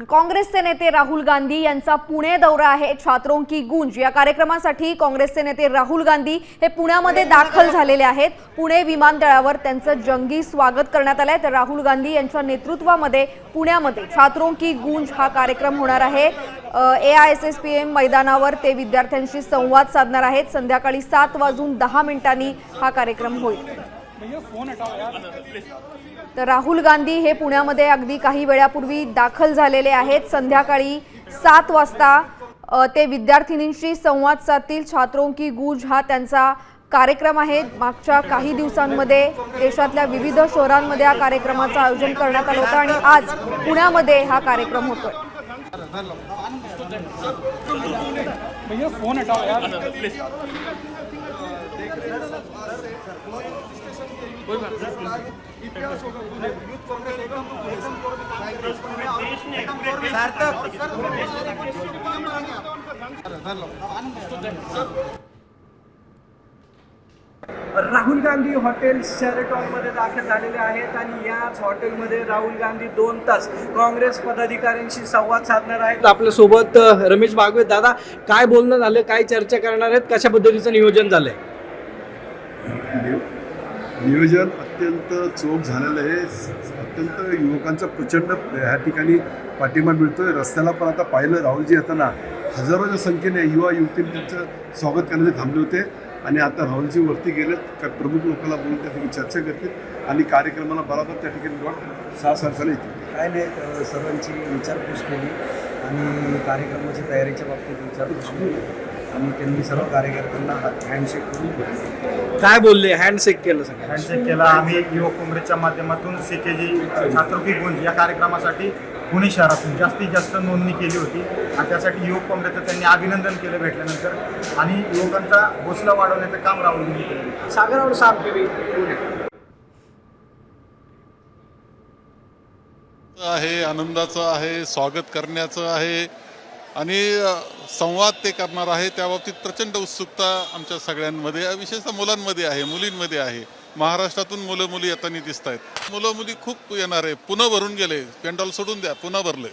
काँग्रेसचे नेते राहुल गांधी यांचा पुणे दौरा आहे। छात्रों की गूंज या कार्यक्रमासाठी काँग्रेसचे नेते राहुल गांधी हे पुण्यामध्ये दाखल झालेले आहेत। पुणे विमानतळावर त्यांचं जंगी स्वागत करण्यात आलंय। तर राहुल गांधी यांच्या नेतृत्वामध्ये पुण्यामध्ये छात्रों की गूंज हा कार्यक्रम होणार आहे। AISSPM मैदानावर ते विद्यार्थ्यांशी संवाद साधणार आहेत। संध्याकाळी 7:10 हा कार्यक्रम होईल। तर राहुल गांधी हे पुण्यामध्ये अगदी काही वेळापूर्वी दाखल झालेले आहेत। संध्याकाळी 7 वाजता ते विद्यार्थिनींशी संवाद साधतील। छात्रों की गूंज हा त्यांचा कार्यक्रम आहे। मागच्या काही दिवसांमध्ये देशातल्या विविध शहरांमध्ये या कार्यक्रमाचं आयोजन करण्यात आलं होतं आणि आज पुण्यामध्ये हा कार्यक्रम होतोय। भैया फोन हटाओ यार प्लीज। राहुल गांधी हॉटेल शेरेटॉनमध्ये दाखल झालेले आहेत आणि याच हॉटेलमध्ये राहुल गांधी 2 तास काँग्रेस पदाधिकाऱ्यांशी संवाद साधणार आहेत। आपल्यासोबत रमेश बागवे दादा, काय बोलणं झालं, काय चर्चा करणार आहेत, कशा पद्धतीचं नियोजन झालंय? नियोजन अत्यंत चोख झालेलं आहे। अत्यंत युवकांचा प्रचंड ह्या ठिकाणी पाठिंबा मिळतोय। रस्त्याला पण आता पाहिलं, राहुलजी येताना हजारोच्या संख्येने युवा युवतींनी त्यांचं स्वागत करण्याचे थांबले होते आणि आता राहुलजी वरती गेलेत, प्रमुख लोकांना बोलून त्या ठिकाणी चर्चा करतील आणि कार्यक्रमाला बरोबर त्या ठिकाणी 6 येतील। काय नाही, सर्वांची विचारपूस केली आणि कार्यक्रमाची तयारीच्या बाबतीत विचारपूस केली आणि त्यांनी सर्व कार्यकर्त्यांना हँडशेक करून काय बोलले? हँडशेक केलं, सगळं हँडशेक केला। आम्ही युवक काँग्रेसच्या माध्यमातून CKG छात्रों की गूंज या कार्यक्रमासाठी पुणे शहरातून जास्तीत जास्त नोंदणी केली होती आणि त्यासाठी युवक काँग्रेसचं त्यांनी अभिनंदन केलं भेटल्यानंतर आणि युवकांचा हौसला वाढवण्याचं काम राहुलजींनी केलं। सागरावर सांगते आहे, आनंदाचं आहे, स्वागत करण्याचं आहे आणि संवाद ते करणार आहे। त्याबाबतीत प्रचंड उत्सुकता आमच्या सगळ्यांमध्ये, विशेषतः मुलांमध्ये आहे, मुलींमध्ये आहे। महाराष्ट्रातून मुलं मुली येताना दिसत आहेत। मुलं मुली खूप येणार आहे। पुन्हा भरून गेले, पेंडॉल सोडून द्या, पुन्हा भरले।